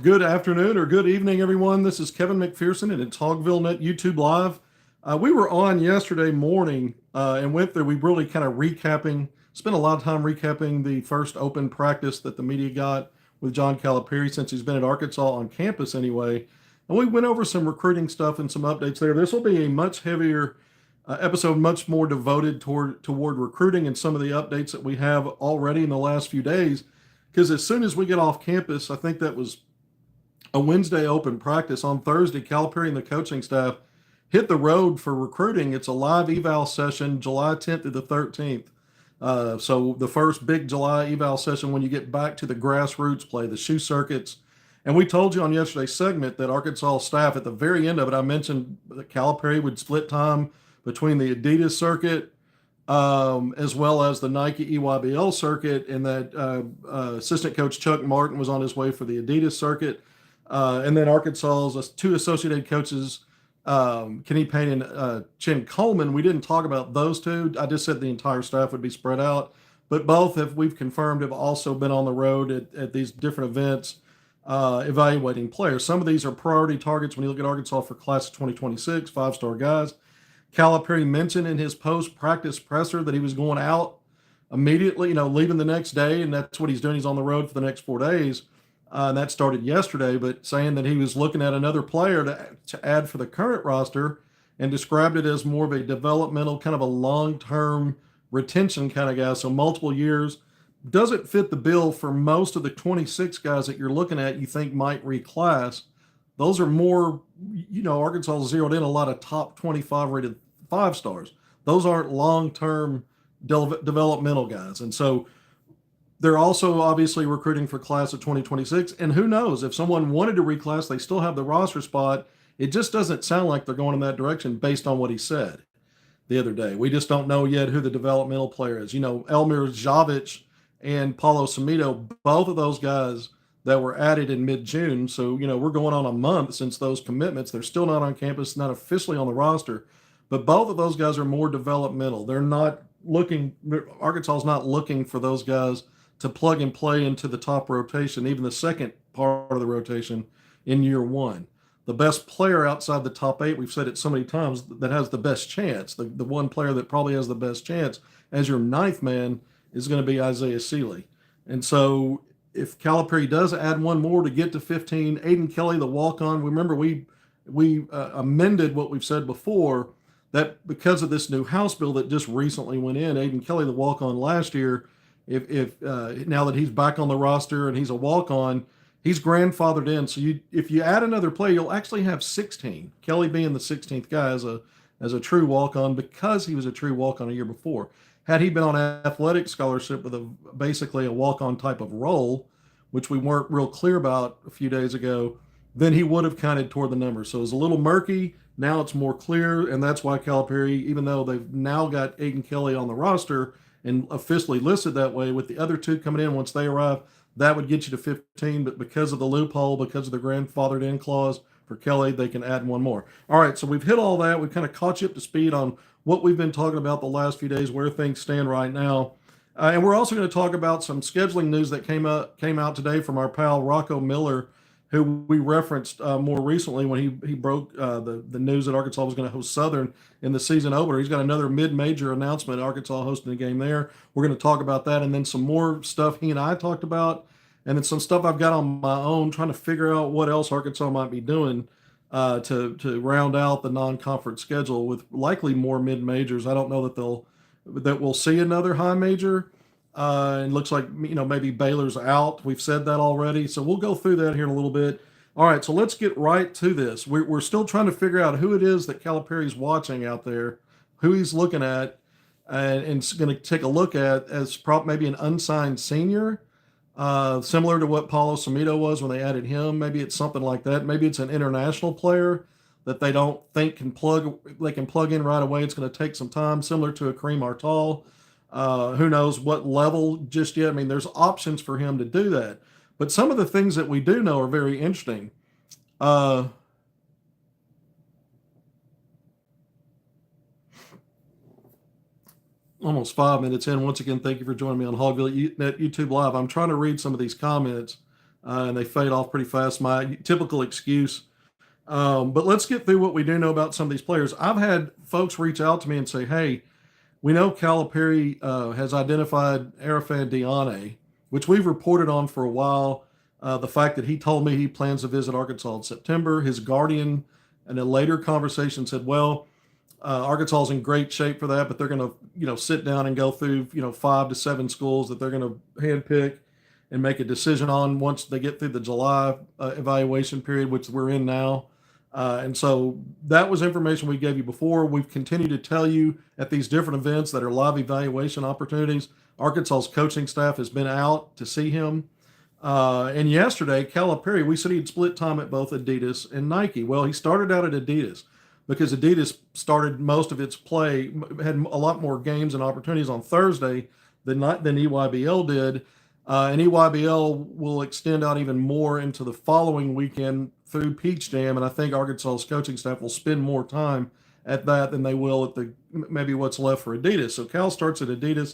Good afternoon or good evening, everyone. This is Kevin McPherson, and it's HogvilleNET YouTube Live. We were on yesterday morning and went through, we really kind of spent a lot of time recapping the first open practice that the media got with John Calipari since he's been at Arkansas on campus anyway. And we went over some recruiting stuff and some updates there. This will be a much heavier episode, much more devoted toward recruiting and some of the updates that we have already in the last few days. Because as soon as we get off campus, I think that was a Wednesday open practice. On Thursday, Calipari and the coaching staff hit the road for recruiting. It's a live eval session, July 10th through the 13th. So the first big July eval session when you get back to the grassroots play, the shoe circuits. And we told you on yesterday's segment that Arkansas staff, at the very end of it, I mentioned that Calipari would split time between the Adidas circuit as well as the Nike EYBL circuit, and that assistant coach Chuck Martin was on his way for the Adidas circuit. And then Arkansas's two associated coaches, Kenny Payne and Chin Coleman, we didn't talk about those two. I just said the entire staff would be spread out. But both, we've confirmed, have also been on the road at these different events evaluating players. Some of these are priority targets when you look at Arkansas for class of 2026, five-star guys. Calipari mentioned in his post-practice presser that he was going out immediately, leaving the next day, and that's what he's doing. He's on the road for the next 4 days. And that started yesterday, but saying that he was looking at another player to add for the current roster and described it as more of a developmental, kind of a long-term retention kind of guy. So multiple years. Doesn't fit the bill for most of the 26 guys that you're looking at you think might reclass. Those are more, Arkansas zeroed in a lot of top 25 rated five stars. Those aren't long-term developmental guys. And so they're also obviously recruiting for class of 2026. And who knows, if someone wanted to reclass, they still have the roster spot. It just doesn't sound like they're going in that direction based on what he said the other day. We just don't know yet who the developmental player is. Elmir Javic and Paulo Samito, both of those guys that were added in mid-June. So, we're going on a month since those commitments. They're still not on campus, not officially on the roster. But both of those guys are more developmental. Arkansas is not looking for those guys to plug and play into the top rotation, even the second part of the rotation in year one. The best player outside the top eight, we've said it so many times, that has the best chance, the one player that probably has the best chance as your ninth man is going to be Isaiah Seeley. And so if Calipari does add one more to get to 15, Aiden Kelly, the walk-on, remember we amended what we've said before, that because of this new House bill that just recently went in, Aiden Kelly, the walk-on last year, if now that he's back on the roster and he's a walk-on, he's grandfathered in. So if you add another player, you'll actually have 16. Kelly being the 16th guy as a true walk-on because he was a true walk-on a year before. Had he been on athletic scholarship with basically a walk-on type of role, which we weren't real clear about a few days ago, then he would have counted toward the numbers. So it was a little murky. Now it's more clear, and that's why Calipari, even though they've now got Aiden Kelly on the roster and officially listed that way, with the other two coming in once they arrive, that would get you to 15. But because of the loophole, because of the grandfathered in clause for Kelly, they can add one more. All right, so we've hit all that. We've kind of caught you up to speed on what we've been talking about the last few days, where things stand right now. And we're also going to talk about some scheduling news that came out today from our pal Rocco Miller, who we referenced more recently when he broke the news that Arkansas was going to host Southern in the season opener. He's got another mid-major announcement, Arkansas hosting a game there. We're going to talk about that, and then some more stuff he and I talked about, and then some stuff I've got on my own, trying to figure out what else Arkansas might be doing to round out the non-conference schedule with likely more mid-majors. I don't know that we'll see another high major. It looks like, maybe Baylor's out. We've said that already. So we'll go through that here in a little bit. All right, so let's get right to this. We're still trying to figure out who it is that Calipari's watching out there, who he's looking at, and going to take a look at as maybe an unsigned senior, similar to what Paulo Samito was when they added him. Maybe it's something like that. Maybe it's an international player that they don't think can plug in right away. It's going to take some time, similar to a Kareem Artal. Who knows what level just yet. I mean, there's options for him to do that. But some of the things that we do know are very interesting. Almost 5 minutes in. Once again, thank you for joining me on HogvilleNET YouTube Live. I'm trying to read some of these comments and they fade off pretty fast. My typical excuse. But let's get through what we do know about some of these players. I've had folks reach out to me and say, "Hey, we know Calipari has identified Arrfan Dion, which we've reported on for a while. The fact that he told me he plans to visit Arkansas in September. His guardian, in a later conversation, said, "Well, Arkansas is in great shape for that, but they're going to, sit down and go through, 5 to 7 schools that they're going to handpick and make a decision on once they get through the July evaluation period, which we're in now." And so that was information we gave you before. We've continued to tell you at these different events that are live evaluation opportunities. Arkansas's coaching staff has been out to see him. And yesterday, Calipari, we said he'd split time at both Adidas and Nike. Well, he started out at Adidas because Adidas started most of its play, had a lot more games and opportunities on Thursday than EYBL did. And EYBL will extend out even more into the following weekend through Peach Jam, and I think Arkansas's coaching staff will spend more time at that than they will at the maybe what's left for Adidas. So Cal starts at Adidas,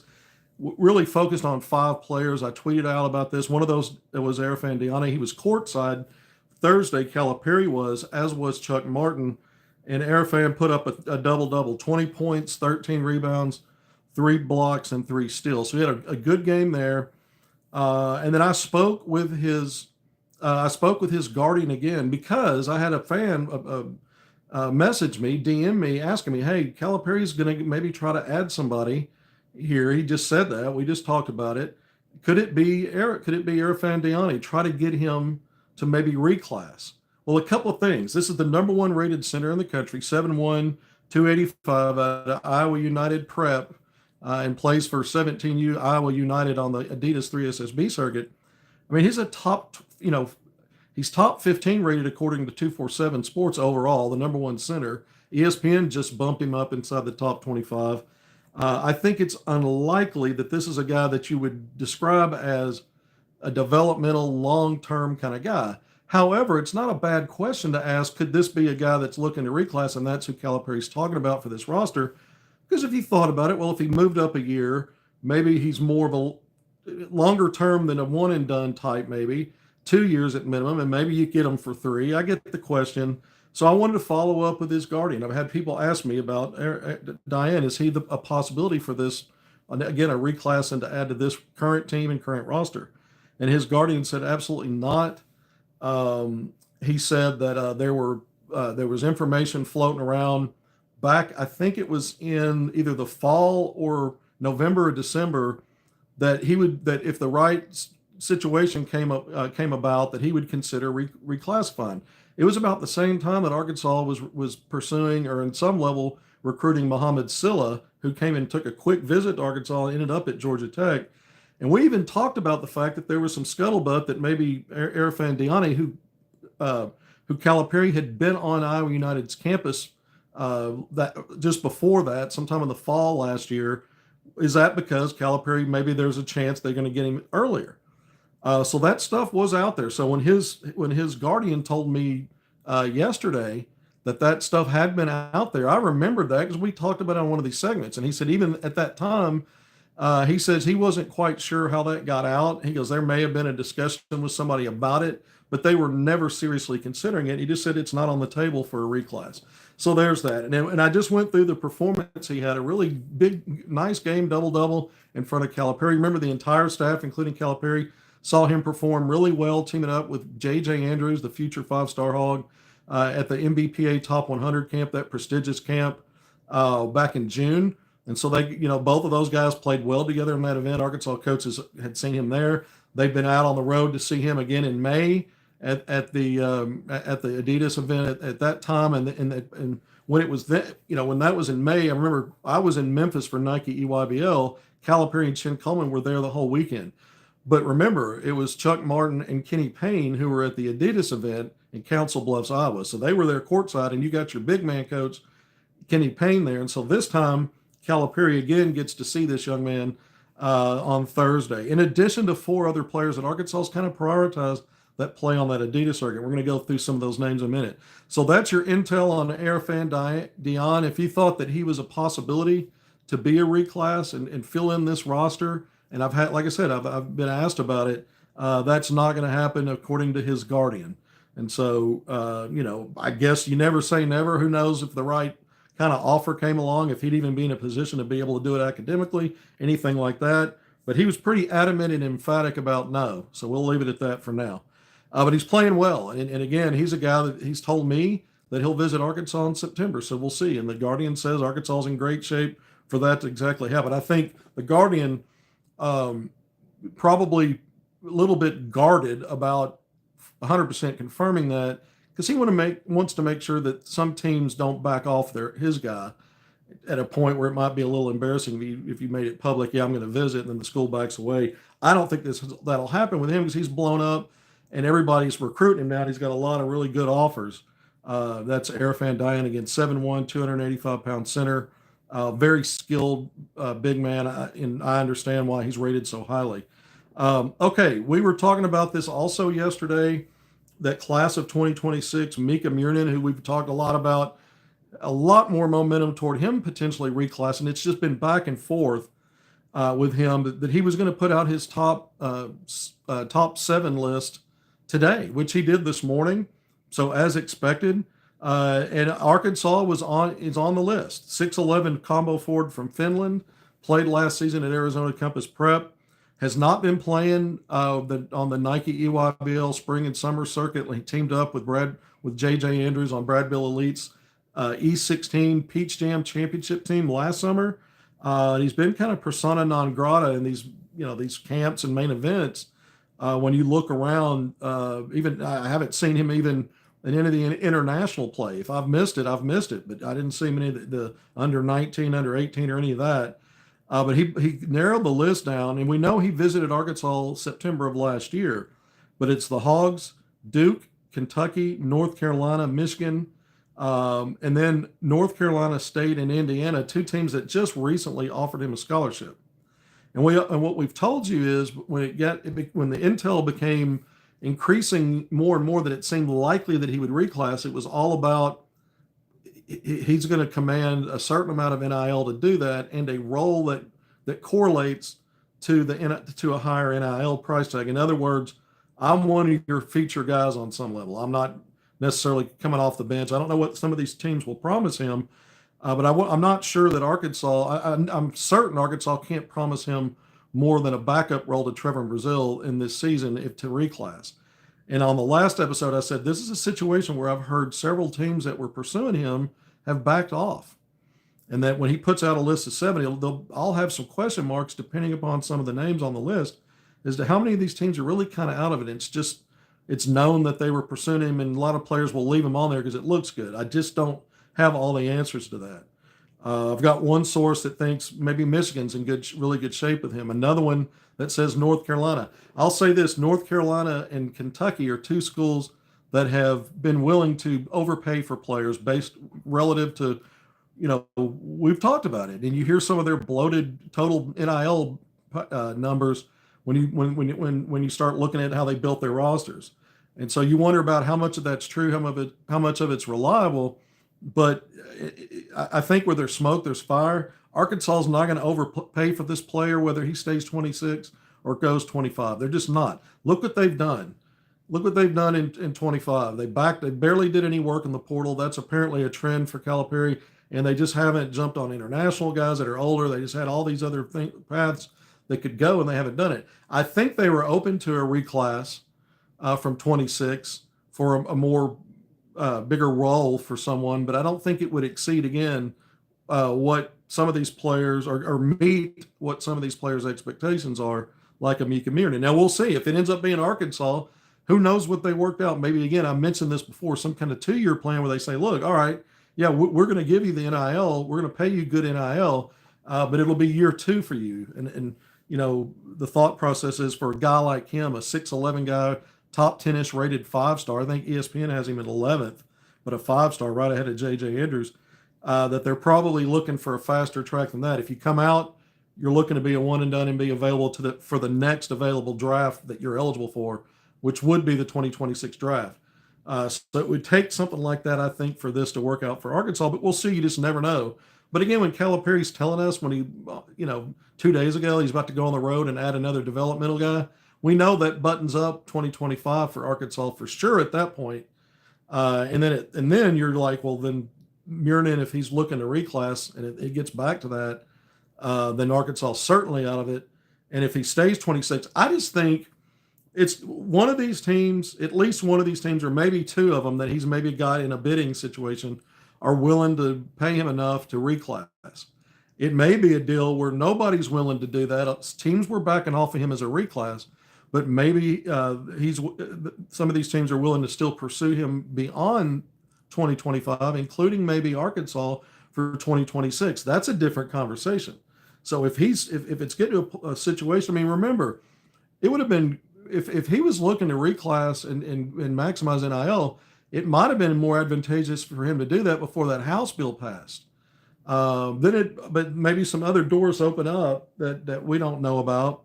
really focused on 5 players. I tweeted out about this. One of those was Arrfan Dion. He was courtside Thursday. Calipari was, as was Chuck Martin, and Arrfan put up a double-double: 20 points, 13 rebounds, 3 blocks, and 3 steals. So he had a good game there. And then I spoke with his guardian again because I had a fan message me, DM me, asking me, "Hey, Calipari's going to maybe try to add somebody here." He just said that. We just talked about it. Could it be Arrfan Dion? Try to get him to maybe reclass. Well, a couple of things. This is the number 1 rated center in the country, 7'1", 285 out of Iowa United Prep. And plays for 17U Iowa United on the Adidas 3SSB circuit. I mean, he's a he's top 15 rated according to 247 Sports overall, the number 1 center. ESPN just bumped him up inside the top 25. I think it's unlikely that this is a guy that you would describe as a developmental, long-term kind of guy. However, it's not a bad question to ask, could this be a guy that's looking to reclass? And that's who Calipari's talking about for this roster. Because if you thought about it, well, if he moved up a year, maybe he's more of a longer term than a one and done type, maybe 2 years at minimum, and maybe you get him for 3. I get the question. So I wanted to follow up with his guardian. I've had people ask me about Diane. Is he a possibility for this, again, a reclass and to add to this current team and current roster? And his guardian said absolutely not. He said that there was information floating around back, I think it was in either the fall or November or December, that if the right situation came about, that he would consider reclassifying. It was about the same time that Arkansas was pursuing, or in some level recruiting, Muhammad Silla, who came and took a quick visit to Arkansas and ended up at Georgia Tech. And we even talked about the fact that there was some scuttlebutt that maybe Arrfan Dion, who Calipari had been on Iowa United's campus that just before that, sometime in the fall last year. Is that because Calipari, maybe there's a chance they're going to get him earlier? So that stuff was out there. So when his guardian told me yesterday that stuff had been out there, I remembered that because we talked about it on one of these segments. And he said even at that time, he says he wasn't quite sure how that got out. He goes, there may have been a discussion with somebody about it, but they were never seriously considering it. He just said it's not on the table for a reclass. So there's that. And I just went through the performance. He had a really big, nice game, double-double in front of Calipari. Remember, the entire staff, including Calipari, saw him perform really well, teaming up with J.J. Andrews, the future 5-star Hog, at the MBPA Top 100 camp, that prestigious camp, back in June. And so they, both of those guys played well together in that event. Arkansas coaches had seen him there. They've been out on the road to see him again in May at the Adidas event at that time. And when it was that, when that was in May, I remember I was in Memphis for Nike EYBL. Calipari and Chin Coleman were there the whole weekend. But remember, it was Chuck Martin and Kenny Payne who were at the Adidas event in Council Bluffs, Iowa. So they were there courtside, and you got your big man coach, Kenny Payne, there. And so this time, Calipari again gets to see this young man on Thursday. In addition to 4 other players that Arkansas's kind of prioritized that play on that Adidas circuit. We're going to go through some of those names in a minute. So that's your intel on Arrfan Dion. If you thought that he was a possibility to be a reclass and fill in this roster, and I've had, like I said, I've been asked about it. That's not going to happen according to his guardian. And so, I guess you never say never. Who knows if the right kind of offer came along, if he'd even be in a position to be able to do it academically, anything like that. But he was pretty adamant and emphatic about no. So we'll leave it at that for now. But he's playing well. And again, he's a guy that he's told me that he'll visit Arkansas in September. So we'll see. And the Guardian says Arkansas is in great shape for that to exactly happen. I think the Guardian probably a little bit guarded about 100% confirming that because he wants to make sure that some teams don't back off his guy at a point where it might be a little embarrassing if you made it public. Yeah, I'm going to visit, and then the school backs away. I don't think that'll happen with him because he's blown up, and everybody's recruiting him now. He's got a lot of really good offers. That's Arrfan Dion again, 7'1", 285-pound center, very skilled big man, and I understand why he's rated so highly. Okay, we were talking about this also yesterday, that class of 2026, Mika Mirin, who we've talked a lot about, a lot more momentum toward him potentially reclassing. It's just been back and forth with him that he was going to put out his top 7 list today, which he did this morning. So as expected, and Arkansas is on the list. 6'11" combo forward from Finland, played last season at Arizona Compass Prep. Has not been playing on the Nike EYBL spring and summer circuit. He teamed up with JJ Andrews on Brad Bill Elite's E16 Peach Jam Championship team last summer. He's been kind of persona non grata in these camps and main events. When you look around, even I haven't seen him even in any of the international play. If I've missed it, I've missed it. But I didn't see him in any of the under 19, under 18, or any of that. But he narrowed the list down, and we know he visited Arkansas September of last year. But it's the Hogs, Duke, Kentucky, North Carolina, Michigan, and then North Carolina State and Indiana, 2 teams that just recently offered him a scholarship. And what we've told you is when the intel became increasing more and more that it seemed likely that he would reclass, it was all about he's going to command a certain amount of NIL to do that, and a role that correlates to a higher NIL price tag. In other words, I'm one of your feature guys on some level. I'm not necessarily coming off the bench. I don't know what some of these teams will promise him, but I'm not sure that Arkansas. I'm certain Arkansas can't promise him more than a backup role to Trevor Brazile in this season if to reclass. And on the last episode, I said, this is a situation where I've heard several teams that were pursuing him have backed off. And that when he puts out a list of 70, I'll have some question marks depending upon some of the names on the list as to how many of these teams are really kind of out of it. It's known that they were pursuing him, and a lot of players will leave him on there because it looks good. I just don't have all the answers to that. I've got one source that thinks maybe Michigan's in really good shape with him. Another one that says North Carolina. I'll say this: North Carolina and Kentucky are 2 schools that have been willing to overpay for players based relative to, we've talked about it, and you hear some of their bloated total NIL numbers when you start looking at how they built their rosters, and so you wonder about how much of that's true, how much of it's reliable. But I think where there's smoke, there's fire. Arkansas is not going to overpay for this player, whether he stays 26 or goes 25. They're just not. Look what they've done. Look what they've done in 25. They barely did any work in the portal. That's apparently a trend for Calipari, and they just haven't jumped on international guys that are older. They just had all these other paths that could go, and they haven't done it. I think they were open to a reclass from 26 for a more bigger role for someone, but I don't think it would exceed again what some of these players or meet what some of these players' expectations are, like a Mika Mirin. Now we'll see if it ends up being Arkansas. Who knows what they worked out? Maybe again, I mentioned this before, some kind of 2-year plan where they say, look, all right, yeah, we're going to give you the NIL, we're going to pay you good NIL, but it'll be year 2 for you. And the thought process is for a guy like him, a 6'11" guy, top 10-ish rated 5-star. I think ESPN has him at 11th, but a 5-star right ahead of JJ Andrews, that they're probably looking for a faster track than that. If you come out, you're looking to be a one and done and be available for the next available draft that you're eligible for, which would be the 2026 draft. So it would take something like that, I think, for this to work out for Arkansas, but we'll see. You just never know. But again, when Calipari's telling us when he, 2 days ago, he's about to go on the road and add another developmental guy, we know that buttons up 2025 for Arkansas for sure at that point. And then you're like, well, then Mirin, if he's looking to reclass, and it gets back to that, then Arkansas certainly out of it. And if he stays 26, I just think it's one of these teams, at least one of these teams, or maybe two of them, that he's maybe got in a bidding situation, are willing to pay him enough to reclass. It may be a deal where nobody's willing to do that. Teams were backing off of him as a reclass, but maybe some of these teams are willing to still pursue him beyond 2025, including maybe Arkansas for 2026. That's a different conversation. So if it's getting to a situation, I mean, remember, it would have been if he was looking to reclass and maximize NIL, it might have been more advantageous for him to do that before that House bill passed. But maybe some other doors open up that we don't know about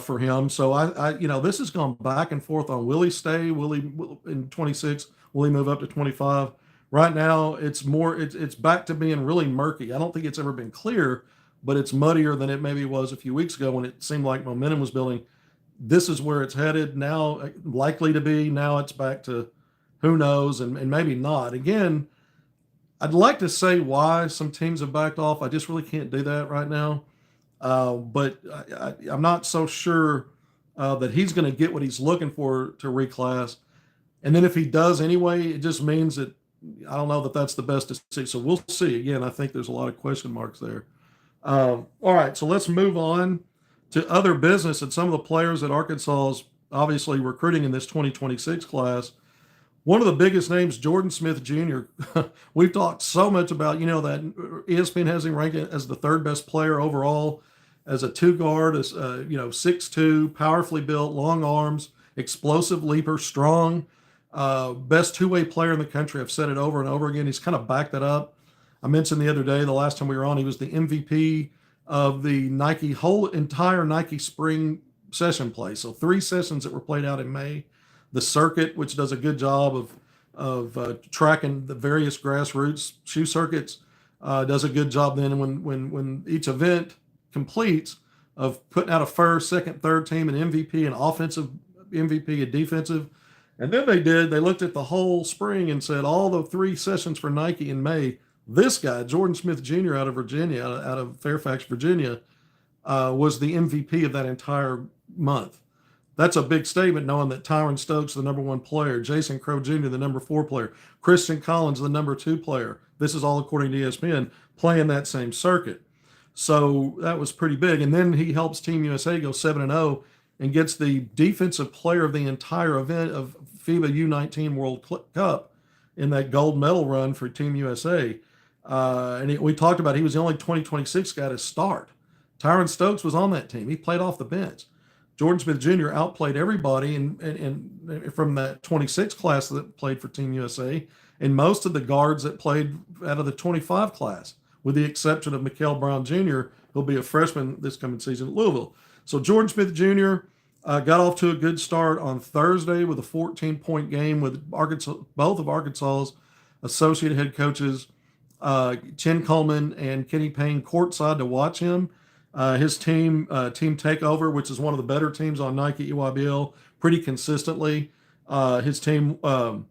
for him. So this has gone back and forth on will he stay? Will he in 26? Will he move up to 25? Right now, it's back to being really murky. I don't think it's ever been clear, but it's muddier than it maybe was a few weeks ago when it seemed like momentum was building. This is where it's headed now, likely to be. Now it's back to who knows, and maybe not. Again, I'd like to say why some teams have backed off. I just really can't do that right now. But I'm not so sure that he's going to get what he's looking for to reclass. And then if he does anyway, it just means that I don't know that that's the best decision. So we'll see. Again, I think there's a lot of question marks there. All right, so let's move on to other business and some of the players that Arkansas is obviously recruiting in this 2026 class. One of the biggest names, Jordan Smith Jr. We've talked so much about, that ESPN has him ranked as the third best player overall, as a two guard, as 6'2", powerfully built, long arms, explosive leaper, strong, best two-way player in the country. I've said it over and over again. He's kind of backed that up. I mentioned the other day, the last time we were on, he was the MVP of the entire Nike spring session play. So 3 sessions that were played out in May. The circuit, which does a good job of tracking the various grassroots shoe circuits, does a good job then when each event completes of putting out a first, second, third team, an MVP, an offensive MVP, a defensive. And then they looked at the whole spring and said all the 3 sessions for Nike in May, this guy, Jordan Smith Jr. out of Virginia, out of Fairfax, Virginia, was the MVP of that entire month. That's a big statement, knowing that Tyron Stokes, the number 1 player, Jason Crow Jr., the number 4 player, Christian Collins, the number 2 player. This is all according to ESPN, playing that same circuit. So that was pretty big. And then he helps Team USA go 7-0 and gets the defensive player of the entire event of FIBA U19 World Cup in that gold medal run for Team USA. We talked about he was the only 2026 guy to start. Tyron Stokes was on that team. He played off the bench. Jordan Smith Jr. outplayed everybody and from that 26 class that played for Team USA and most of the guards that played out of the 25 class, with the exception of Mikael Brown Jr., who'll be a freshman this coming season at Louisville. So Jordan Smith Jr. Got off to a good start on Thursday with a 14-point game with both of Arkansas's associate head coaches, Chen Coleman and Kenny Payne, courtside to watch him. His team Takeover, which is one of the better teams on Nike EYBL, pretty consistently. His team won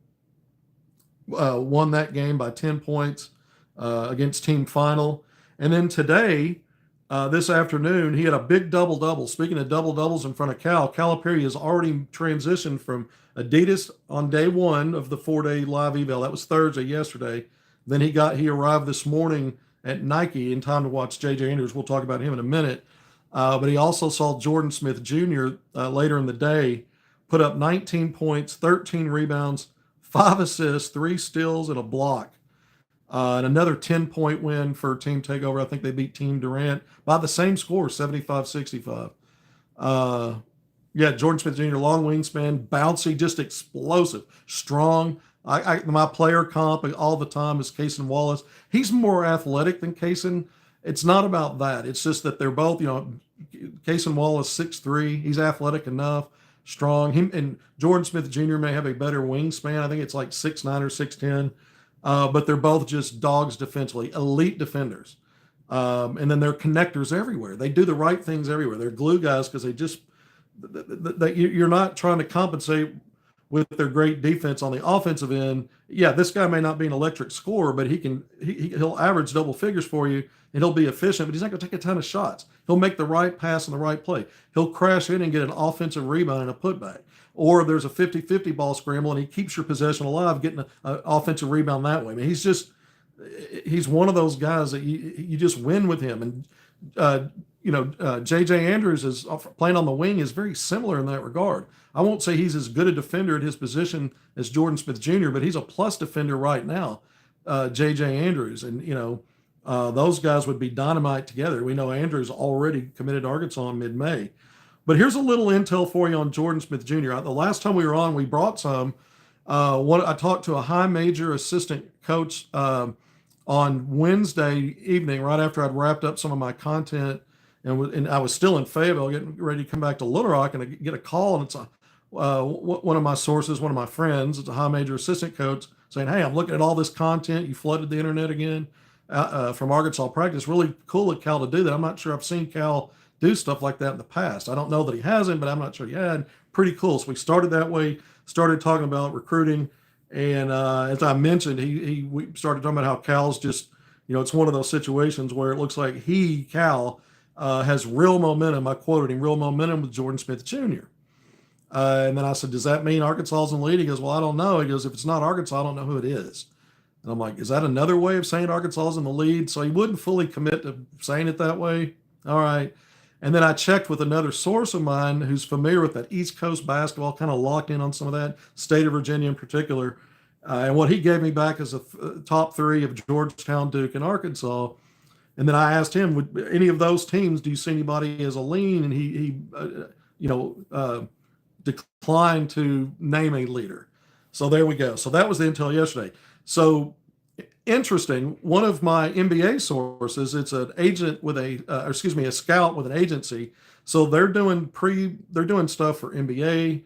that game by 10 points against Team Final. And then today, this afternoon, he had a big double-double. Speaking of double-doubles in front of Cal, Calipari has already transitioned from Adidas on day 1 of the 4-day live eval. That was Thursday, yesterday. Then he arrived this morning at Nike in time to watch J.J. Andrews. We'll talk about him in a minute. But he also saw Jordan Smith Jr. Later in the day put up 19 points, 13 rebounds, 5 assists, 3 steals, and a block. And another 10-point win for Team Takeover. I think they beat Team Durant by the same score, 75-65. Jordan Smith Jr., long wingspan, bouncy, just explosive, strong. My player comp all the time is Cason Wallace. He's more athletic than Cason. It's not about that. It's just that they're both, Cason Wallace 6'3". He's athletic enough, strong. Him and Jordan Smith Jr. may have a better wingspan. I think it's like 6'9" or 6'10". But they're both just dogs defensively, elite defenders. And then they're connectors everywhere. They do the right things everywhere. They're glue guys because they just that you're not trying to compensate with their great defense on the offensive end. Yeah, this guy may not be an electric scorer, but he'll average double figures for you and he'll be efficient, but he's not going to take a ton of shots. He'll make the right pass and the right play. He'll crash in and get an offensive rebound and a putback. Or there's a 50-50 ball scramble and he keeps your possession alive, getting an offensive rebound that way. I mean, he's one of those guys that you just win with him. And J.J. Andrews is playing on the wing is very similar in that regard. I won't say he's as good a defender at his position as Jordan Smith Jr., but he's a plus defender right now, J.J. Andrews. And, those guys would be dynamite together. We know Andrews already committed to Arkansas in mid-May. But here's a little intel for you on Jordan Smith Jr. The last time we were on, we brought some. I talked to a high major assistant coach on Wednesday evening, right after I'd wrapped up some of my content, and I was still in Fayetteville, getting ready to come back to Little Rock, and I get a call, and it's one of my sources, one of my friends, it's a high major assistant coach, saying, "Hey, I'm looking at all this content. You flooded the internet again from Arkansas practice. Really cool of Cal to do that. I'm not sure I've seen Cal do stuff like that in the past. I don't know that he hasn't, but I'm not sure he had. Pretty cool." So we started that way, started talking about recruiting. And as I mentioned, we started talking about how Cal's just, it's one of those situations where it looks like Cal, has real momentum. I quoted him, real momentum with Jordan Smith Jr. And then I said, "Does that mean Arkansas's in the lead?" He goes, "Well, I don't know." He goes, "If it's not Arkansas, I don't know who it is." And I'm like, "Is that another way of saying Arkansas's in the lead?" So he wouldn't fully commit to saying it that way. All right. And then I checked with another source of mine who's familiar with that East Coast basketball, kind of locked in on some of that, state of Virginia in particular. And what he gave me back is a top three of Georgetown, Duke, and Arkansas. And then I asked him, would any of those teams, do you see anybody as a lean? And he declined to name a leader. So there we go. So that was the intel yesterday. So interesting. One of my NBA sources, it's an agent with a scout with an agency. So they're doing stuff for NBA,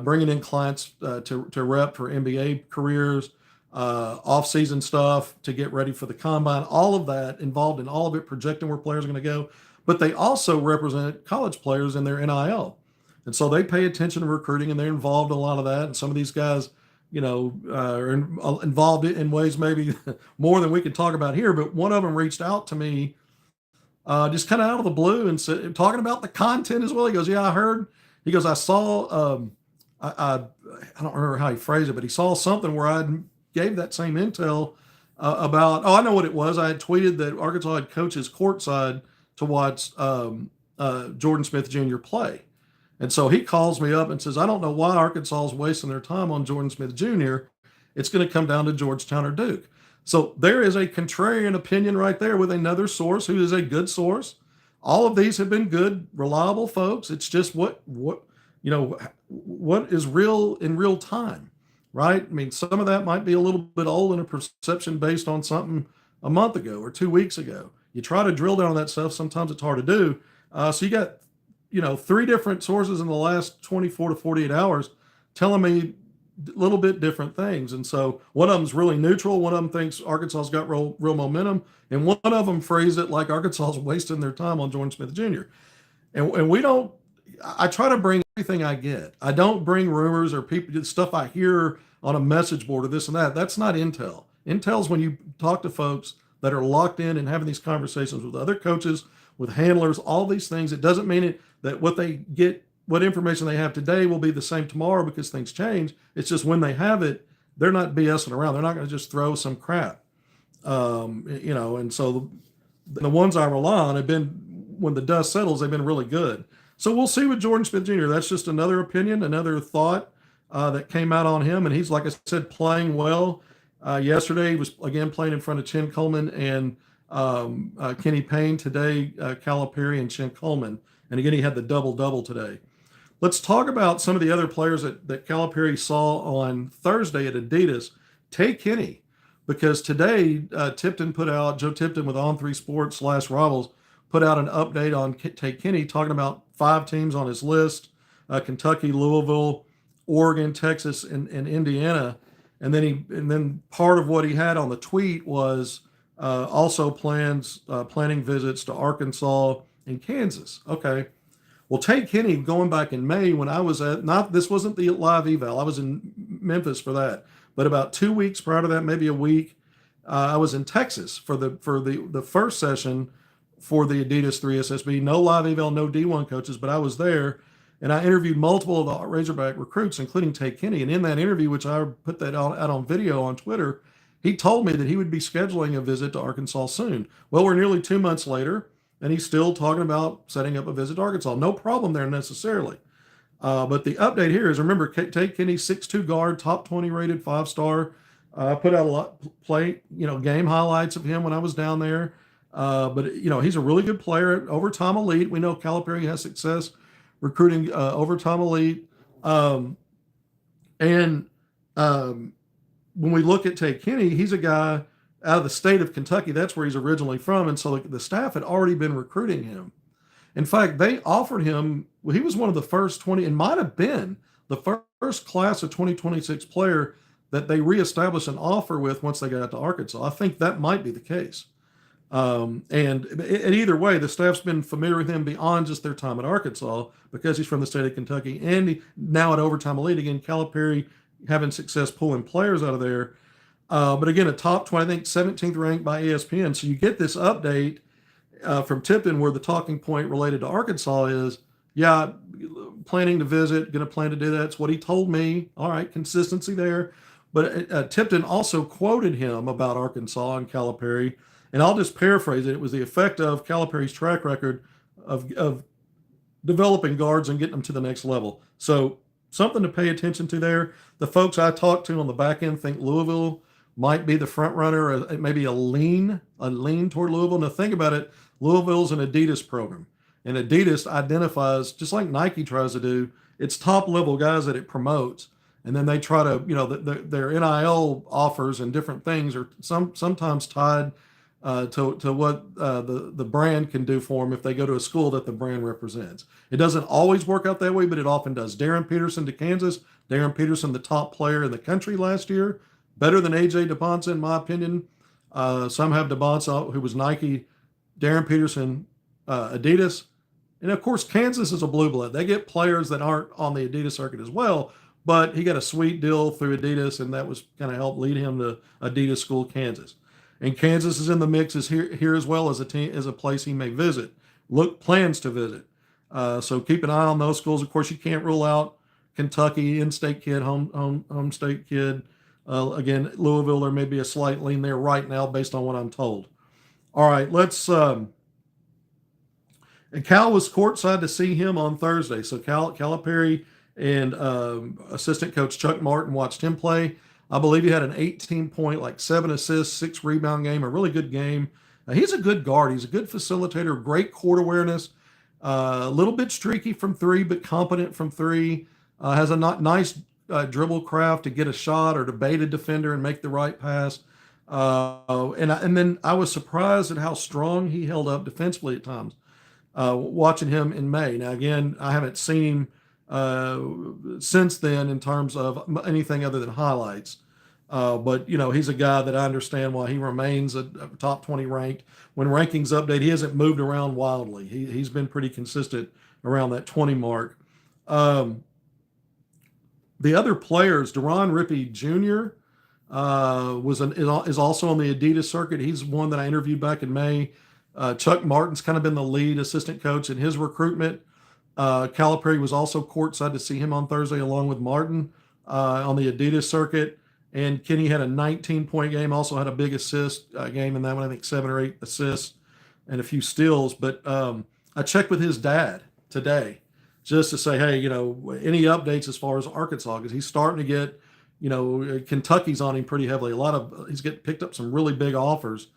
bringing in clients to rep for NBA careers, off-season stuff to get ready for the combine, all of that involved in all of it, projecting where players are going to go. But they also represent college players in their NIL. And so they pay attention to recruiting and they're involved in a lot of that. And some of these guys, are involved in ways maybe more than we could talk about here. But one of them reached out to me just kind of out of the blue and said, talking about the content as well. He goes, "Yeah, I heard." He goes, "I saw, I don't remember how he phrased it, but he saw something where I gave that same intel about, I know what it was. I had tweeted that Arkansas had coaches courtside to watch Jordan Smith Jr. play." And so he calls me up and says, "I don't know why Arkansas is wasting their time on Jordan Smith Jr. It's going to come down to Georgetown or Duke." So there is a contrarian opinion right there with another source who is a good source. All of these have been good, reliable folks. It's just what is real in real time, right? I mean, some of that might be a little bit old in a perception based on something a month ago or 2 weeks ago. You try to drill down on that stuff. Sometimes it's hard to do. So you got, three different sources in the last 24 to 48 hours telling me a little bit different things. And so one of them's really neutral. One of them thinks Arkansas's got real momentum. And one of them phrased it like Arkansas's wasting their time on Jordan Smith Jr. And we don't, I try to bring everything I get. I don't bring rumors or stuff I hear on a message board or this and that. That's not intel. Intel's when you talk to folks that are locked in and having these conversations with other coaches, with handlers, all these things. It doesn't mean that what information they have today will be the same tomorrow because things change. It's just when they have it, they're not BSing around. They're not going to just throw some crap. And so the ones I rely on have been, when the dust settles, they've been really good. So we'll see with Jordan Smith Jr. That's just another opinion, another thought that came out on him. And he's, like I said, playing well. Yesterday, he was, again, playing in front of Chin Coleman and Kenny Payne. Today, Calipari and Chin Coleman. And again, he had the double-double today. Let's talk about some of the other players that Calipari saw on Thursday at Adidas. Tay Kenny, because today Joe Tipton with On3 Sports /Rivals put out an update on Tay Kenny, talking about 5 teams on his list: Kentucky, Louisville, Oregon, Texas, and Indiana. And then part of what he had on the tweet was also planning visits to Arkansas and Kansas. Okay. Well, Tate Kenny, going back in May when I was this wasn't the live eval. I was in Memphis for that. But about 2 weeks prior to that, maybe a week, I was in Texas for the first session for the Adidas 3SSB. No live eval, no D1 coaches, but I was there. And I interviewed multiple of the Razorback recruits, including Tate Kenny. And in that interview, which I put that out on video on Twitter, he told me that he would be scheduling a visit to Arkansas soon. Well, we're nearly 2 months later, and he's still talking about setting up a visit to Arkansas. No problem there necessarily. But the update here is, remember, Tate Kenny, 6'2" guard, top 20 rated, 5-star. I put out a lot game highlights of him when I was down there. But he's a really good player, overtime elite. We know Calipari has success recruiting overtime elite. And when we look at Tate Kenny, he's a guy out of the state of Kentucky. That's where he's originally from. And so the staff had already been recruiting him. In fact, they offered him, he was one of the first 20, and might have been the first class of 2026 player that they reestablished an offer with once they got out to Arkansas. I think that might be the case. And either way, the staff's been familiar with him beyond just their time at Arkansas because he's from the state of Kentucky, and now at overtime elite, again, Calipari having success pulling players out of there. But again, a top 20, I think 17th ranked by ESPN. So you get this update from Tipton where the talking point related to Arkansas is, yeah, planning to visit, going to plan to do that. It's what he told me. All right, consistency there. But Tipton also quoted him about Arkansas and Calipari, and I'll just paraphrase it. It was the effect of Calipari's track record of developing guards and getting them to the next level. So something to pay attention to there. The folks I talked to on the back end think Louisville might be the front runner, maybe a lean toward Louisville. Now think about it. Louisville's an Adidas program, and Adidas identifies, just like Nike tries to do, its top level guys that it promotes. And then they try to, their NIL offers and different things are sometimes tied to what the brand can do for them if they go to a school that the brand represents. It doesn't always work out that way, but it often does. Darren Peterson to Kansas. Darren Peterson, the top player in the country last year, better than AJ DeBonsa in my opinion. Some have DeBonsa, who was Nike. Darren Peterson, Adidas, and of course Kansas is a blue blood. They get players that aren't on the Adidas circuit as well. But he got a sweet deal through Adidas, and that was kind of helped lead him to Adidas School, Kansas. And Kansas is in the mix here as well as a place he may visit. Plans to visit. So keep an eye on those schools. Of course, you can't rule out Kentucky, in-state kid, home state kid. Again, Louisville, there may be a slight lean there right now based on what I'm told. All right, let's. And Cal was courtside to see him on Thursday. So Calipari and assistant coach Chuck Martin watched him play. I believe he had an 18-point, 7 assists, 6 rebound game, a really good game. He's a good guard. He's a good facilitator, great court awareness, a little bit streaky from three, but competent from three. Has a nice dribble craft to get a shot or to bait a defender and make the right pass. And then I was surprised at how strong he held up defensively at times, watching him in May. Now, again, I haven't seen him since then in terms of anything other than highlights. But he's a guy that I understand why he remains a top 20 ranked. When rankings update, he hasn't moved around wildly. He's been pretty consistent around that 20 mark. The other players, Deron Rippey Jr. Is also on the Adidas circuit. He's one that I interviewed back in May. Chuck Martin's kind of been the lead assistant coach in his recruitment. Calipari was also courtside to see him on Thursday along with Martin on the Adidas circuit. And Kenny had a 19-point game, also had a big assist game in that one, I think 7 or 8 assists and a few steals. But I checked with his dad today just to say, hey, any updates as far as Arkansas, because he's starting to get, Kentucky's on him pretty heavily. He's getting picked up some really big offers.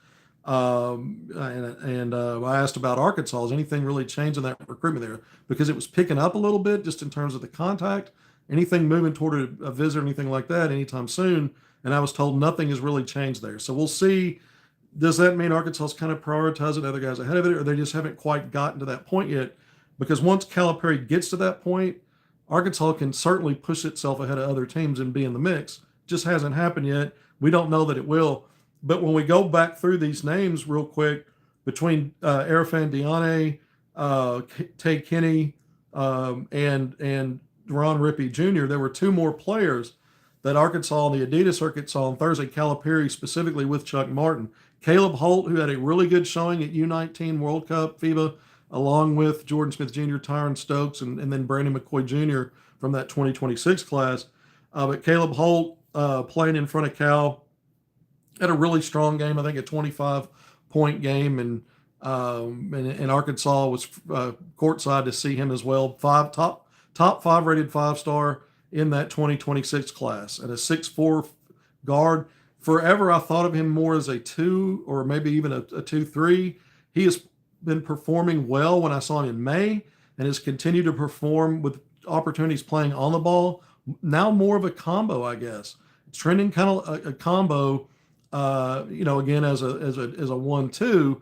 And I asked about Arkansas. Has anything really changed in that recruitment there? Because it was picking up a little bit just in terms of the contact. Anything moving toward a visit or anything like that anytime soon? And I was told nothing has really changed there. So we'll see. Does that mean Arkansas is kind of prioritizing other guys ahead of it, or they just haven't quite gotten to that point yet? Because once Calipari gets to that point, Arkansas can certainly push itself ahead of other teams and be in the mix. Just hasn't happened yet. We don't know that it will. But when we go back through these names real quick, between Arrfan, Dion, Tate Kenny, and Ron Rippey Jr. There were two more players that Arkansas and the Adidas circuit saw on Thursday, Calipari specifically with Chuck Martin. Caleb Holt, who had a really good showing at U19 World Cup FIBA, along with Jordan Smith Jr., Tyron Stokes, and then Brandon McCoy Jr. from that 2026 class. But Caleb Holt playing in front of Cal had a really strong game. I think a 25-point game, and Arkansas was courtside to see him as well. Top five rated 5-star in that 2026 class, and a 6'4" guard. Forever, I thought of him more as a 2 or maybe even a 2-3. He has been performing well when I saw him in May, and has continued to perform with opportunities playing on the ball. Now more of a combo, I guess. It's trending kind of a combo, again as a 1-2.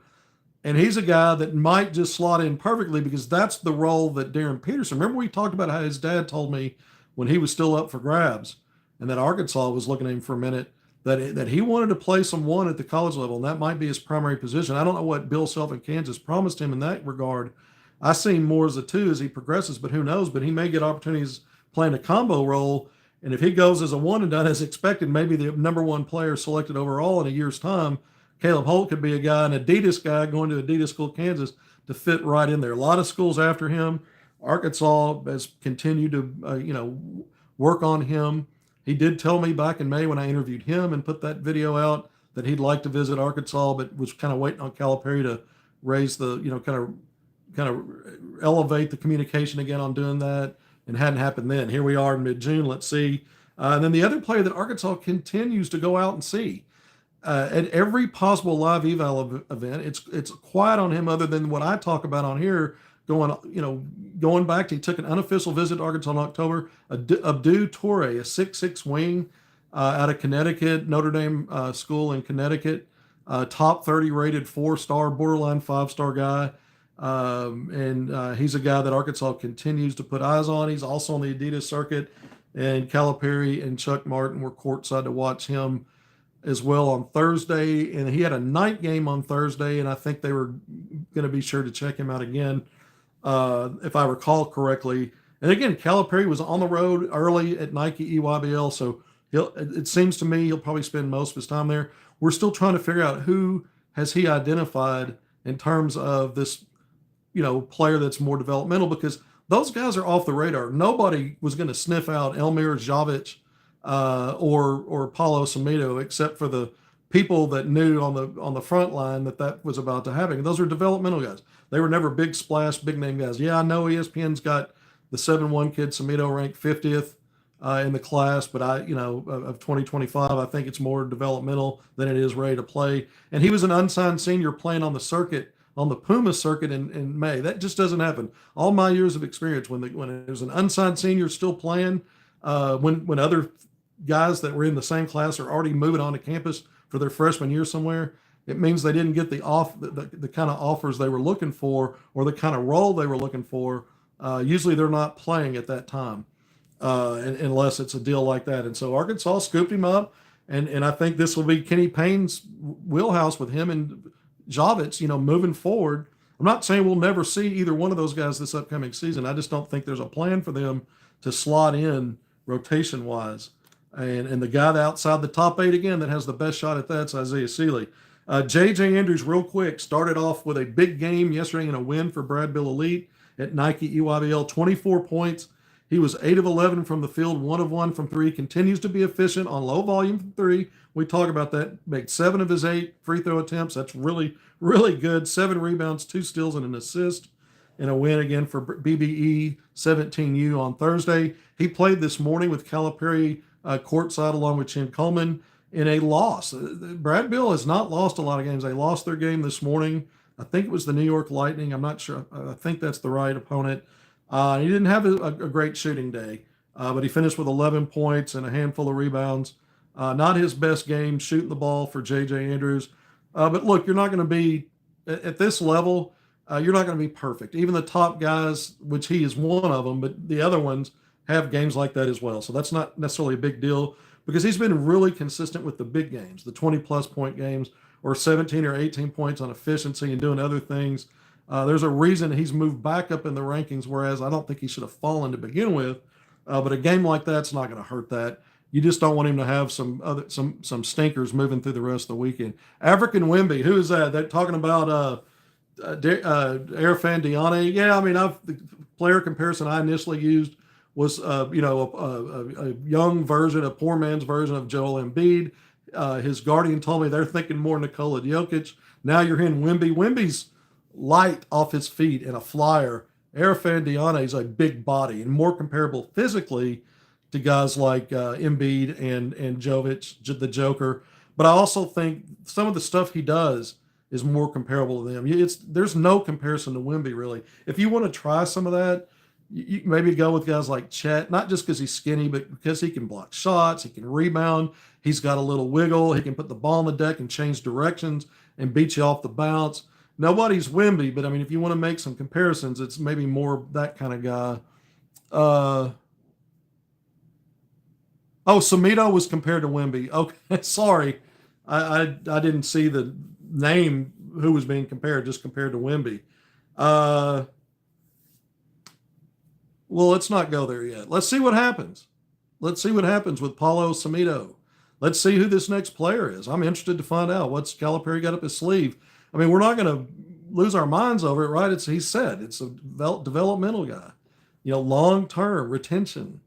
And he's a guy that might just slot in perfectly because that's the role that Darren Peterson. Remember we talked about how his dad told me when he was still up for grabs, and that Arkansas was looking at him for a minute, that he wanted to play some 1 at the college level, and that might be his primary position. I don't know what Bill Self in Kansas promised him in that regard. I see him more as a 2 as he progresses, but who knows? But he may get opportunities playing a combo role, and if he goes as a 1 and done as expected, maybe the number 1 player selected overall in a year's time, Caleb Holt could be a guy, an Adidas guy going to Adidas School, Kansas, to fit right in there. A lot of schools after him. Arkansas has continued to, work on him. He did tell me back in May when I interviewed him and put that video out that he'd like to visit Arkansas, but was kind of waiting on Calipari to raise the, kind of elevate the communication again on doing that, and hadn't happened then. Here we are in mid-June. Let's see. And then the other player that Arkansas continues to go out and see at every possible live eval event. It's quiet on him other than what I talk about on here. Going back to, he took an unofficial visit to Arkansas in October. Abdu Torre, a 6'6" wing out of Connecticut, Notre Dame school in Connecticut, top 30 rated 4-star, borderline 5-star guy. And he's a guy that Arkansas continues to put eyes on. He's also on the Adidas circuit, and Calipari and Chuck Martin were courtside to watch him as well on Thursday. And he had a night game on Thursday, and I think they were going to be sure to check him out again, if I recall correctly. And again, Calipari was on the road early at Nike EYBL, so it seems to me he'll probably spend most of his time there. We're still trying to figure out who has he identified in terms of this, player that's more developmental, because those guys are off the radar. Nobody was going to sniff out Elmir Javic or Paulo Samito, except for the people that knew on the front line that was about to happen. Those are developmental guys. They were never big splash, big name guys. Yeah, I know ESPN's got the 7-1 kid Samito ranked 50th in the class, but of 2025, I think it's more developmental than it is ready to play. And he was an unsigned senior playing on the circuit, on the Puma circuit in May. That just doesn't happen. All my years of experience, when it was an unsigned senior still playing, when other guys that were in the same class are already moving on to campus for their freshman year somewhere, it means they didn't get the kind of offers they were looking for, or the kind of role they were looking for. Usually they're not playing at that time, unless it's a deal like that. And so Arkansas scooped him up, and I think this will be Kenny Payne's wheelhouse with him and Javic, moving forward. I'm not saying we'll never see either one of those guys this upcoming season. I just don't think there's a plan for them to slot in rotation-wise. And the guy outside the top 8 again that has the best shot at that's Isaiah Seeley. J.J. Andrews, real quick, started off with a big game yesterday in a win for Brad Bill Elite at Nike EYBL, 24 points. He was 8 of 11 from the field, 1 of 1 from 3, continues to be efficient on low volume from 3. We talk about that. Made 7 of his 8 free throw attempts. That's really, really good. 7 rebounds, 2 steals, and an assist in a win again for BBE 17U on Thursday. He played this morning with Calipari courtside along with Chin Coleman in a loss. Brad Bill has not lost a lot of games. They lost their game this morning. I think it was the New York Lightning. I'm not sure. I think that's the right opponent. He didn't have a great shooting day, but he finished with 11 points and a handful of rebounds. Not his best game shooting the ball for J.J. Andrews. But look, you're not going to be, at this level, you're not going to be perfect. Even the top guys, which he is one of them, but the other ones have games like that as well. So that's not necessarily a big deal, because he's been really consistent with the big games, the 20-plus point games, or 17 or 18 points on efficiency and doing other things. There's a reason he's moved back up in the rankings, whereas I don't think he should have fallen to begin with. But a game like that's not going to hurt that. You just don't want him to have some stinkers moving through the rest of the weekend. African Wimby, who is that? They're talking about Arrfan Dion. Yeah, I mean, the player comparison I initially used was a young version, a poor man's version of Joel Embiid. His guardian told me they're thinking more Nikola Jokic. Now you're hearing Wimby. Wimby's light off his feet and a flyer. Arrfan Dion is a big body and more comparable physically to guys like Embiid and Jovic, the Joker. But I also think some of the stuff he does is more comparable to them. There's no comparison to Wimby, really. If you want to try some of that, you maybe go with guys like Chet, not just because he's skinny, but because he can block shots, he can rebound, he's got a little wiggle, he can put the ball on the deck and change directions and beat you off the bounce. Nobody's Wimby, but I mean, if you want to make some comparisons, it's maybe more that kind of guy. Samito was compared to Wimby. Okay, sorry. I didn't see the name who was being compared, just compared to Wimby. Well, let's not go there yet. Let's see what happens. Let's see what happens with Paulo Samito. Let's see who this next player is. I'm interested to find out what's Calipari got up his sleeve. I mean, we're not going to lose our minds over it, right? He said it's a developmental guy, long-term retention,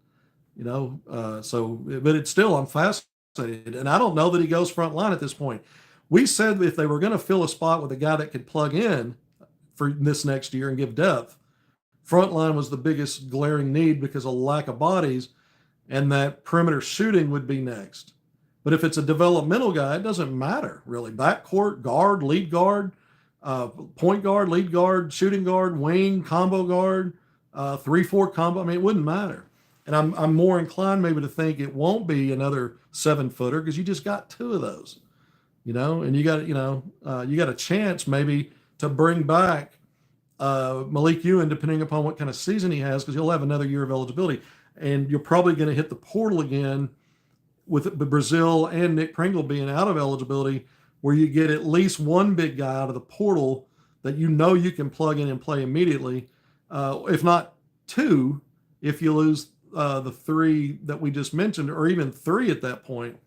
but it's still, I'm fascinated. And I don't know that he goes front line at this point. We said if they were going to fill a spot with a guy that could plug in for this next year and give depth, front line was the biggest glaring need because of lack of bodies, and that perimeter shooting would be next. But if it's a developmental guy, it doesn't matter, really. Backcourt, guard, lead guard, point guard, lead guard, shooting guard, wing, combo guard, 3-4 combo. I mean, it wouldn't matter. And I'm more inclined maybe to think it won't be another 7-footer because you just got 2 of those, and you got a chance maybe to bring back Malik Ewing, depending upon what kind of season he has, because he'll have another year of eligibility. And you're probably going to hit the portal again with Brazil and Nick Pringle being out of eligibility, where you get at least one big guy out of the portal that you can plug in and play immediately, if not 2, if you lose the 3 that we just mentioned, or even 3 at that point.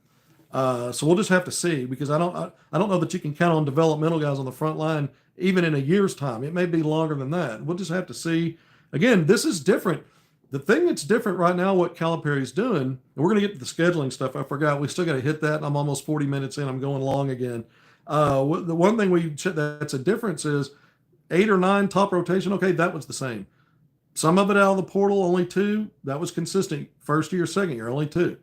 So we'll just have to see, because I don't know that you can count on developmental guys on the front line even in a year's time. It may be longer than that. We'll just have to see. Again, this is different. The thing that's different right now, what Calipari's doing, and we're going to get to the scheduling stuff. I forgot. We still got to hit that, and I'm almost 40 minutes in. I'm going long again. The one thing that's a difference is 8 or 9 top rotation. Okay, that was the same. Some of it out of the portal, only 2. That was consistent. First year, second year, only 2.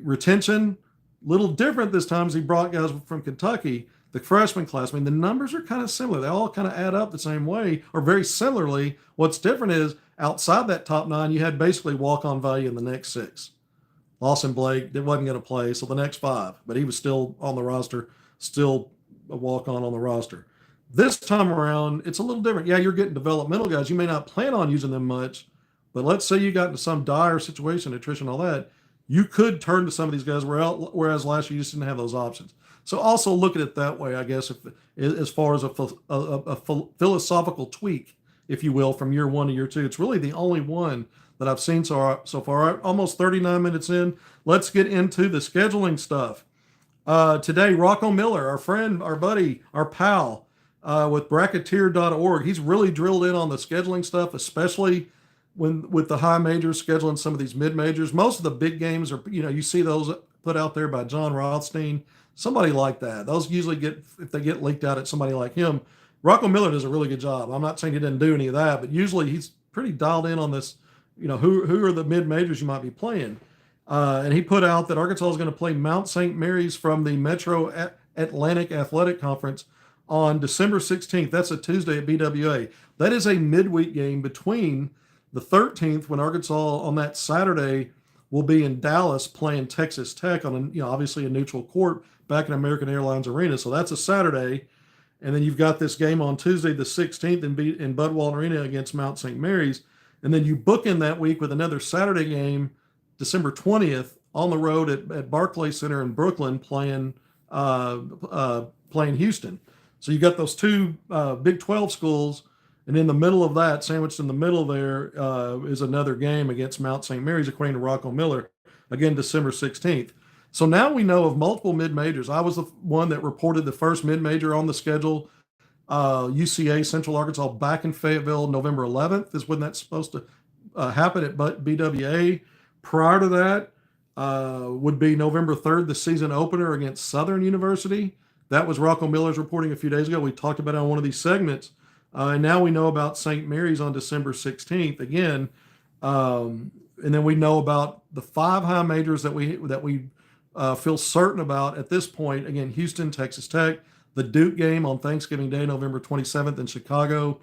Retention, little different this time as he brought guys from Kentucky. The freshman class, I mean, the numbers are kind of similar. They all kind of add up the same way, or very similarly. What's different is outside that top 9, you had basically walk-on value in the next 6. Lawson Blake wasn't going to play, so the next 5, but he was still on the roster, still a walk-on the roster. This time around, it's a little different. Yeah, you're getting developmental guys. You may not plan on using them much, but let's say you got into some dire situation, attrition, all that, you could turn to some of these guys, whereas last year you just didn't have those options. So also look at it that way, I guess, as far as a philosophical tweak, if you will, from year 1 to year 2. It's really the only one that I've seen so far. Almost 39 minutes in. Let's get into the scheduling stuff. Today, Rocco Miller, our friend, our buddy, our pal, with bracketeer.org, he's really drilled in on the scheduling stuff, especially with the high majors scheduling some of these mid majors. Most of the big games are, you see those put out there by John Rothstein, somebody like that. Those usually if they get leaked out at somebody like him. Rocco Miller does a really good job. I'm not saying he didn't do any of that, but usually he's pretty dialed in on this, who are the mid majors you might be playing. And he put out that Arkansas is going to play Mount St. Mary's from the Metro Atlantic Athletic Conference on December 16th. That's a Tuesday at BWA. That is a midweek game between the 13th, when Arkansas on that Saturday will be in Dallas playing Texas Tech on obviously a neutral court back in American Airlines Arena. So that's a Saturday. And then you've got this game on Tuesday the 16th in Bud Walton Arena against Mount St. Mary's. And then you bookend that week with another Saturday game, December 20th, on the road at Barclays Center in Brooklyn playing Houston. So you got those two Big 12 schools, and in the middle of that, sandwiched in the middle there, is another game against Mount St. Mary's, according to Rocco Miller, again December 16th. So now we know of multiple mid majors. I was the one that reported the first mid major on the schedule. UCA, Central Arkansas, back in Fayetteville, November 11th is when that's supposed to happen at BWA. Prior to that would be November 3rd, the season opener against Southern University. That was Rocco Miller's reporting a few days ago. We talked about it on one of these segments. And now we know about St. Mary's on December 16th again. And then we know about the 5 high majors that we feel certain about at this point. Again, Houston, Texas Tech, the Duke game on Thanksgiving Day, November 27th in Chicago,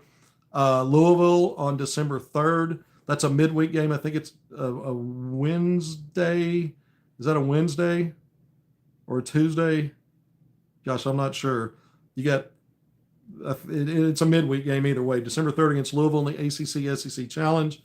Louisville on December 3rd. That's a midweek game. I think it's a Wednesday. Is that a Wednesday or a Tuesday? Gosh, I'm not sure. You got it's a midweek game either way. December 3rd against Louisville in the ACC SEC Challenge.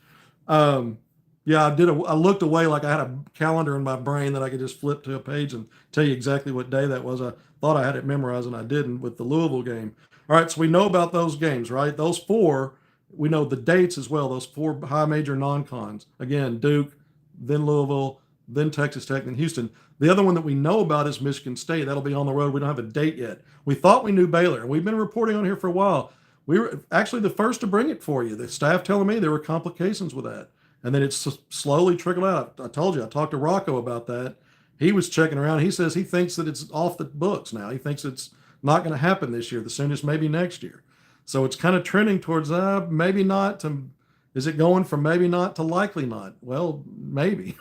Yeah, I looked away like I had a calendar in my brain that I could just flip to a page and tell you exactly what day that was. I thought I had it memorized and I didn't with the Louisville game. All right, so we know about those games, right? Those 4, we know the dates as well. Those 4 high major non-cons. Again, Duke, then Louisville, then Texas Tech, then Houston. The other one that we know about is Michigan State. That'll be on the road. We don't have a date yet. We thought we knew Baylor, and we've been reporting on here for a while. We were actually the first to bring it for you. The staff telling me there were complications with that. And then it's slowly trickled out. I told you, I talked to Rocco about that. He was checking around. He says he thinks that it's off the books now. He thinks it's not going to happen this year. The soonest maybe next year. So it's kind of trending towards maybe not to, is it going from maybe not to likely not? Well, maybe.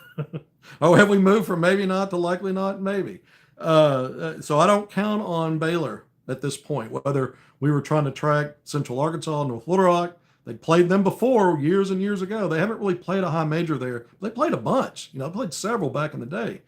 Oh, have we moved from maybe not to likely not? Maybe. So I don't count on Baylor at this point, whether we were trying to track Central Arkansas, North Little Rock. They played them before years and years ago. They haven't really played a high major there. They played a bunch. They played several back in the day.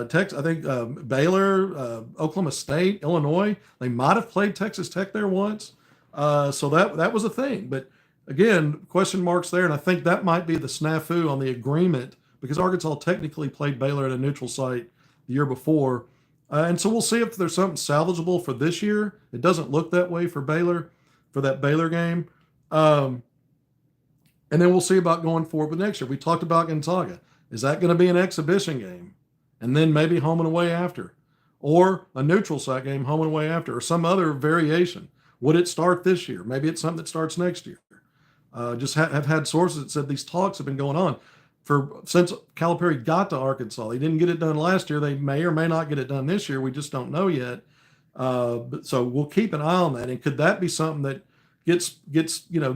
Texas, I think Baylor, Oklahoma State, Illinois. They might have played Texas Tech there once. So that was a thing. But again, question marks there. And I think that might be the snafu on the agreement because Arkansas technically played Baylor at a neutral site the year before. And so we'll see if there's something salvageable for this year. It doesn't look that way for Baylor, for that Baylor game. And then we'll see about going forward with next year. We talked about Gonzaga. Is that going to be an exhibition game? And then maybe home and away after? Or a neutral site game, home and away after? Or some other variation? Would it start this year? Maybe it's something that starts next year. Just have had sources that said these talks have been going on since Calipari got to Arkansas. He didn't get it done last year. They may or may not get it done this year. We just don't know yet. So we'll keep an eye on that. And could that be something that gets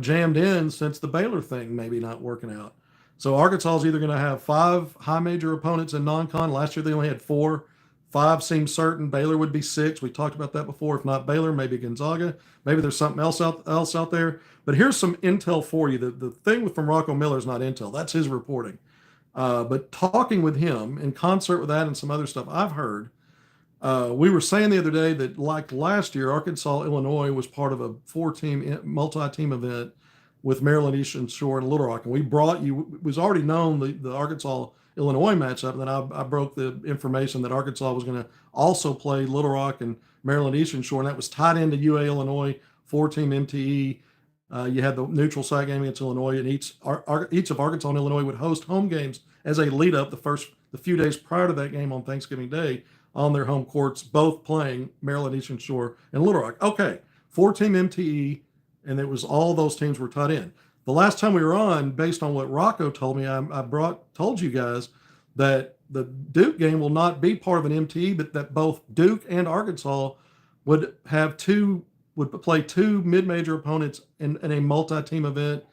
jammed in since the Baylor thing maybe not working out? So Arkansas is either going to have 5 high major opponents in non-con. Last year they only had 4. 5 seems certain. Baylor would be 6. We talked about that before. If not Baylor, maybe Gonzaga. Maybe there's something else out there. But here's some intel for you. The thing from Rocco Miller is not intel. That's his reporting. But talking with him in concert with that and some other stuff I've heard, we were saying the other day that like last year, Arkansas, Illinois was part of a 4-team multi-team event with Maryland Eastern Shore and Little Rock. And we brought you, it was already known the Arkansas Illinois matchup. And then I broke the information that Arkansas was going to also play Little Rock and Maryland Eastern Shore. And that was tied into UA Illinois, 4-team MTE. You had the neutral site game against Illinois, and each of Arkansas and Illinois would host home games as a lead up the few days prior to that game on Thanksgiving Day on their home courts, both playing Maryland Eastern Shore and Little Rock. Okay, 4-team MTE, and it was all those teams were tied in. The last time we were on, based on what Rocco told me, I told you guys that the Duke game will not be part of an MTE, but that both Duke and Arkansas would play 2 mid-major opponents in a multi-team event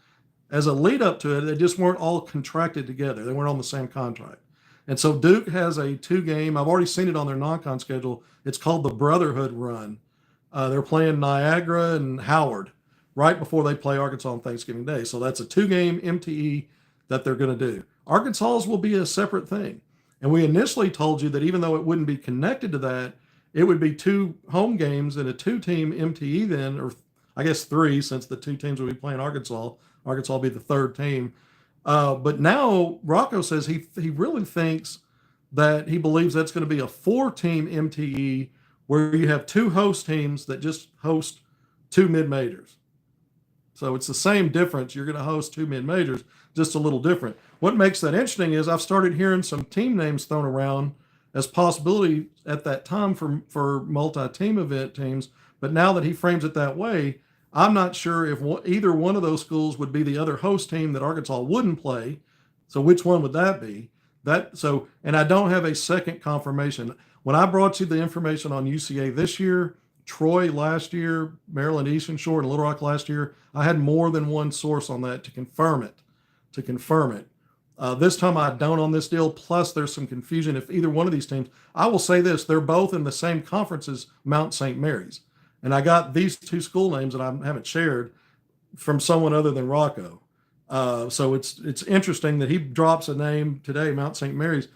as a lead up to it. They just weren't all contracted together. They weren't on the same contract. And so Duke has a 2-game, I've already seen it on their non-con schedule. It's called the Brotherhood Run. They're playing Niagara and Howard right before they play Arkansas on Thanksgiving Day. So that's a 2-game MTE that they're going to do. Arkansas's will be a separate thing. And we initially told you that even though it wouldn't be connected to that, it would be 2 home games and a 2-team MTE then, or I guess 3, since the 2 teams will be playing Arkansas. Arkansas will be the 3rd team. But now Rocco says he really thinks that he believes that's going to be a 4-team MTE where you have two host teams that just host two mid-majors. So it's the same difference. You're going to host two mid-majors, just a little different. What makes that interesting is I've started hearing some team names thrown around as possibility at that time for multi-team event teams. But now that he frames it that way, I'm not sure if either one of those schools would be the other host team that Arkansas wouldn't play. So which one would that be? And I don't have a second confirmation. When I brought you the information on UCA this year, Troy last year, Maryland Eastern Shore, and Little Rock last year, I had more than one source on that to confirm it. This time I don't on this deal. Plus, there's some confusion if either one of these teams. I will say this: they're both in the same conference as Mount St. Mary's, and I got these two school names that I haven't shared from someone other than Rocco. So it's interesting that he drops a name today, Mount St. Mary's,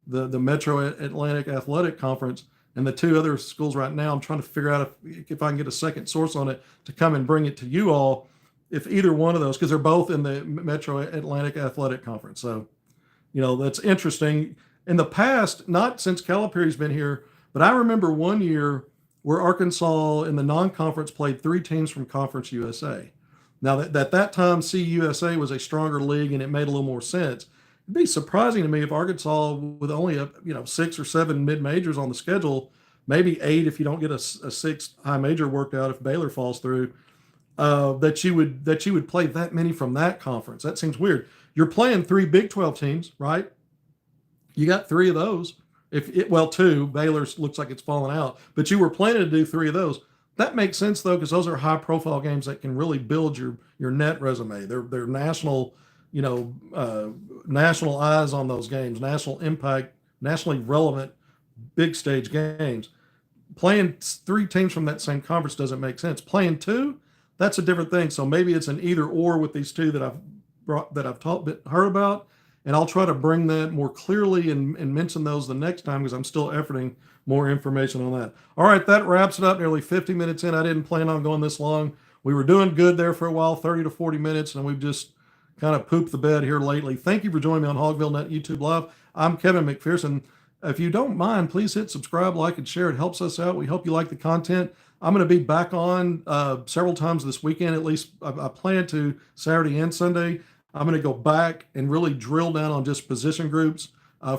the Metro Atlantic Athletic Conference, and the two other schools right now. I'm trying to figure out if I can get a second source on it to come and bring it to you all. If either one of those, because they're both in the Metro Atlantic Athletic Conference. So, that's interesting. In the past, not since Calipari's been here, but I remember one year where Arkansas in the non-conference played three teams from Conference USA. Now, that time, CUSA was a stronger league and it made a little more sense. It'd be surprising to me if Arkansas, with only 6 or 7 mid-majors on the schedule, maybe 8 if you don't get a sixth high major worked out if Baylor falls through, that you would play that many from that conference. That seems weird. You're playing 3 Big 12 teams, right? You got 3 of those. Two. Baylor looks like it's fallen out, but you were planning to do 3 of those. That makes sense though, because those are high-profile games that can really build your net resume. They're national, national eyes on those games, national impact, nationally relevant, big stage games. Playing 3 teams from that same conference doesn't make sense. Playing 2, that's a different thing. So maybe it's an either or with these 2 that I've heard about, and I'll try to bring that more clearly and mention those the next time because I'm still efforting more information on that. All right, that wraps it up. Nearly 50 minutes in. I didn't plan on going this long. We were doing good there for a while, 30 to 40 minutes, and we've just kind of pooped the bed here lately. Thank you for joining me on HogvilleNET YouTube Live. I'm Kevin McPherson. If you don't mind, please hit subscribe, like, and share. It helps us out. We hope you like the content. I'm going to be back on several times this weekend, at least I plan to, Saturday and Sunday. I'm going to go back and really drill down on just position groups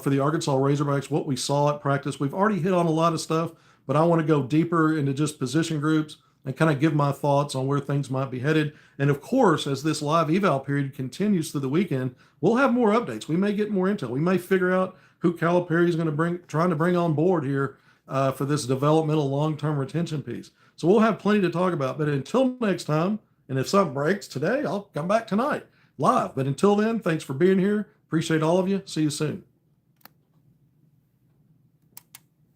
for the Arkansas Razorbacks, what we saw at practice. We've already hit on a lot of stuff, but I want to go deeper into just position groups and kind of give my thoughts on where things might be headed. And of course, as this live eval period continues through the weekend, we'll have more updates. We may get more intel. We may figure out who Calipari is going to trying to bring on board here for this developmental long-term retention piece. So we'll have plenty to talk about. But until next time, and if something breaks today, I'll come back tonight live. But until then, thanks for being here. Appreciate all of you. See you soon.